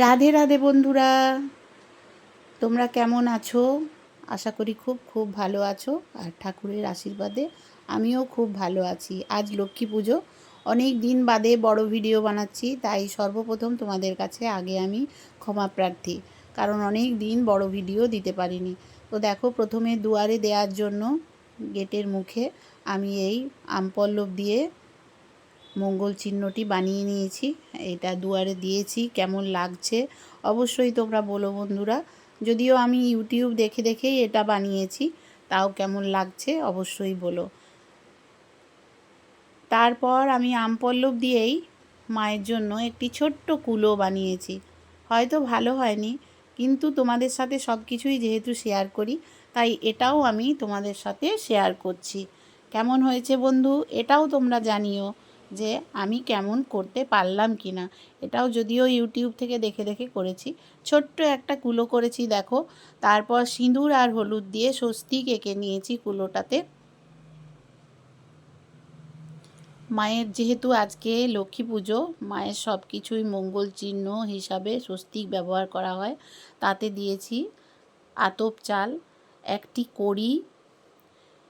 রাধে রাধে বন্ধুরা, তোমরা কেমন আছো? আশা করি খুব খুব ভালো আছো। আর ঠাকুরের আশীর্বাদে আমিও খুব ভালো আছি। আজ লক্ষ্মী পুজো, অনেক দিন বাদে বড় ভিডিও বানাচ্ছি, তাই সর্বপ্রথম তোমাদের কাছে আগে আমি ক্ষমা প্রার্থী, কারণ অনেক দিন বড় ভিডিও দিতে পারিনি। তো দেখো, প্রথমে দুয়ারে দেওয়ার জন্য গেটের মুখে আমি এই আমপল্লব দিয়ে মঙ্গল চিহ্নটি বানিয়ে নিয়েছি। এটা দুয়ারে দিয়েছি, কেমন লাগছে অবশ্যই তোমরা বলো বন্ধুরা। যদিও আমি ইউটিউব দেখে দেখেই এটা বানিয়েছি, তাও কেমন লাগছে অবশ্যই বলো। তারপর আমি আমপল্লব দিয়েই মায়ের জন্য একটি ছোট্ট কুলো বানিয়েছি। হয়তো ভালো হয়নি, কিন্তু তোমাদের সাথে সব কিছুই যেহেতু শেয়ার করি, তাই এটাও আমি তোমাদের সাথে শেয়ার করছি। কেমন হয়েছে বন্ধু, এটাও তোমরা জানিও যে আমি কেমন করতে পারলাম কি না। এটাও যদিও ইউটিউব থেকে দেখে দেখে করেছি, ছোট্ট একটা কুলো করেছি দেখো। তারপর সিঁদুর আর হলুদ দিয়ে স্বস্তিক এঁকে নিয়েছি কুলোটাতে। মায়ের যেহেতু আজকে লক্ষ্মী পুজো, মায়ের সব কিছুই মঙ্গল চিহ্ন হিসাবে স্বস্তিক ব্যবহার করা হয়। তাতে দিয়েছি আতপ চাল, একটি কড়ি,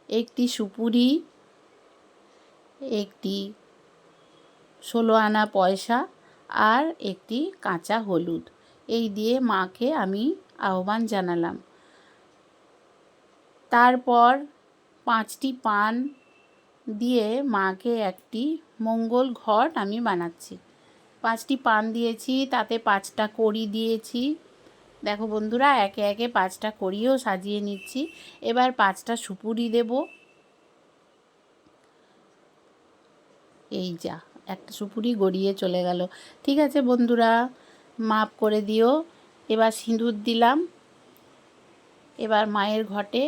একটি সুপুরি, একটি 16 আনা পয়সা আর একটি কাঁচা হলুদ। এই দিয়ে মাকে আমি আহ্বান জানালাম। তারপর 5টি পান দিয়ে মাকে একটি মঙ্গল ঘট আমি বানাচ্ছি। 5টি পান দিয়েছি, তাতে 5টা কড়ি দিয়েছি। দেখো বন্ধুরা, একে একে 5টা কড়িও সাজিয়ে নিচ্ছি। এবার 5টা সুপুরি দেব। এই যা, একটা সুপুরি গড়িয়ে চলে গেল। ঠিক আছে বন্ধুরা, মাপ করে দিও। এবার সিঁদুর দিলাম। এবার মায়ের ঘটে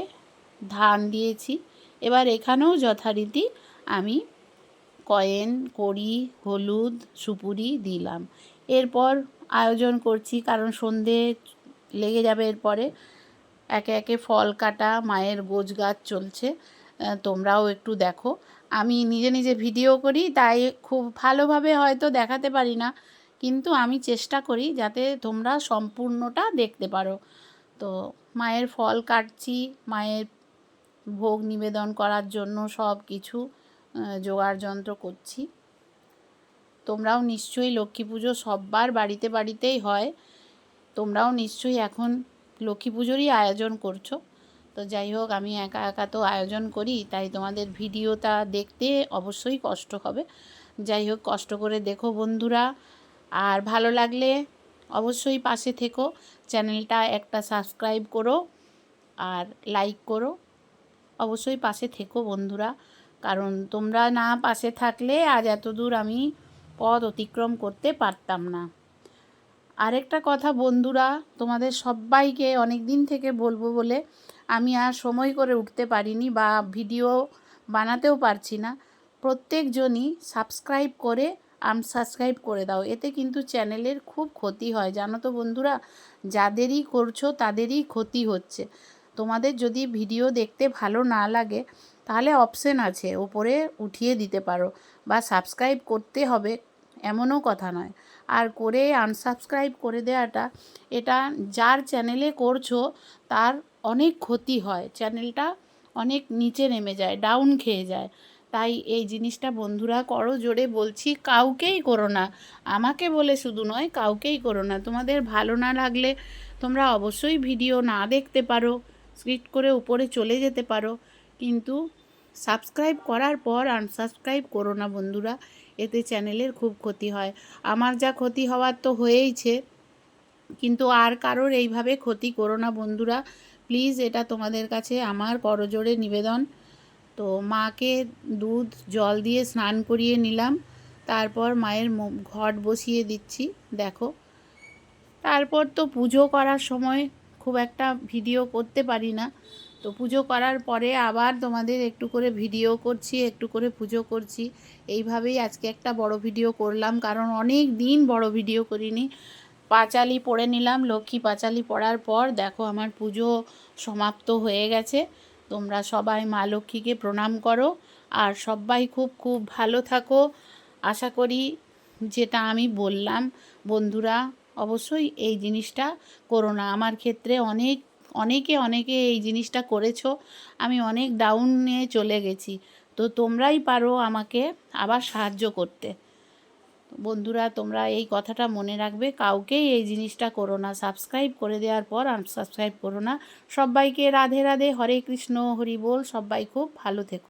ধান দিয়েছি। এবার এখানেও যথারীতি আমি কয়েন, কড়ি, হলুদ, সুপুরি দিলাম। এরপর আয়োজন করছি, কারণ সন্ধে লেগে যাবে। এরপরে একে একে ফল কাটা, মায়ের গোছগাছ চলছে। তোমরাও একটু দেখো। আমি নিজে নিজে ভিডিও করি, তাই খুব ভালোভাবে হয়তো দেখাতে পারি না, কিন্তু আমি চেষ্টা করি যাতে তোমরা সম্পূর্ণটা দেখতে পারো। তো মায়ের ফল কাটছি, মায়ের ভোগ নিবেদন করার জন্য সব কিছু জোগাড় যন্ত্র করছি। তোমরাও নিশ্চয়ই লক্ষ্মী পুজো সব্বার বাড়িতে বাড়িতেই হয়, তোমরাও নিশ্চয়ই এখন লক্ষ্মী পুজোরই আয়োজন করছো। তো যাই হোক, আমি একা একা তো আয়োজন করি, তাই তোমাদের ভিডিওটা দেখতে অবশ্যই কষ্ট হবে। যাই হোক, কষ্ট করে দেখো বন্ধুরা। আর ভালো লাগলে অবশ্যই পাশে থেকো, চ্যানেলটা একটা সাবস্ক্রাইব করো আর লাইক করো। অবশ্যই পাশে থেকো বন্ধুরা, কারণ তোমরা না পাশে থাকলে আজ এত দূর আমি পথ অতিক্রম করতে পারতাম না। আরেকটা কথা বন্ধুরা, তোমাদের সবাইকে অনেক দিন থেকে বলবো বলে আমি আর সময় করে উঠতে পারিনি বা ভিডিও বানাতেও পারছি না। প্রত্যেকজনই সাবস্ক্রাইব করে আনসাবস্ক্রাইব করে দাও, এতে কিন্তু চ্যানেলের খুব ক্ষতি হয়, জানো তো বন্ধুরা। যাদেরই করছো তাদেরই ক্ষতি হচ্ছে। তোমাদের যদি ভিডিও দেখতে ভালো না লাগে, তাহলে অপশন আছে, ওপরে উঠিয়ে দিতে পারো, বা সাবস্ক্রাইব করতে হবে এমনও কথা নয়। আর করে আনসাবস্ক্রাইব করে দেওয়াটা, এটা যার চ্যানেলে করছো তার অনেক ক্ষতি হয়, চ্যানেলটা অনেক নিচে নেমে যায়, ডাউন খেয়ে যায়। তাই এই জিনিসটা বন্ধুরা করো, জোরে বলছি, কাউকেই করো না। আমাকে বলে শুধু নয়, কাউকেই করো না। তোমাদের ভালো না লাগলে তোমরা অবশ্যই ভিডিও না দেখতে পারো, স্কিপ করে উপরে চলে যেতে পারো, কিন্তু সাবস্ক্রাইব করার পর আনসাবস্ক্রাইব করো না বন্ধুরা, এতে চ্যানেলের খুব ক্ষতি হয়। আমার যা ক্ষতি হওয়ার তো হয়েইছে, কিন্তু আর কারোর এইভাবে ক্ষতি করো না বন্ধুরা, প্লিজ। এটা তোমাদের কাছে আমার করজোড়ে নিবেদন। তো মাকে দুধ জল দিয়ে স্নান করিয়ে নিলাম। তারপর মায়ের ঘট বসিয়ে দিচ্ছি দেখো। তারপর তো পুজো করার সময় খুব একটা ভিডিও করতে পারি না, তো পুজো করার পরে আবার তোমাদের একটু করে ভিডিও করছি, একটু করে পুজো করছি। এইভাবেই আজকে একটা বড় ভিডিও করলাম, কারণ অনেক দিন বড় ভিডিও করিনি। পাঁচালি পড়ে নিলাম। লক্ষ্মী পাঁচালি পড়ার পর দেখো আমার পুজো সমাপ্ত হয়ে গেছে। তোমরা সবাই মা লক্ষ্মীকে প্রণাম করো, আর সবাই খুব খুব ভালো থাকো। আশা করি যেটা আমি বললাম বন্ধুরা, অবশ্যই এই জিনিসটা করো না। আমার ক্ষেত্রে অনেকে এই জিনিসটা করেছো, আমি অনেক ডাউনে চলে গেছি। তো তোমরাই পারো আমাকে আবার সাহায্য করতে। বন্ধুরা, তোমরা এই কথাটা মনে রাখবে, কাউকেই এই জিনিসটা করো না। সাবস্ক্রাইব করে দেওয়ার পর আনসাবস্ক্রাইব করো না। সবাইকে রাধে রাধে, হরে কৃষ্ণ, হরি বল। সবাই খুব ভালো থেকো।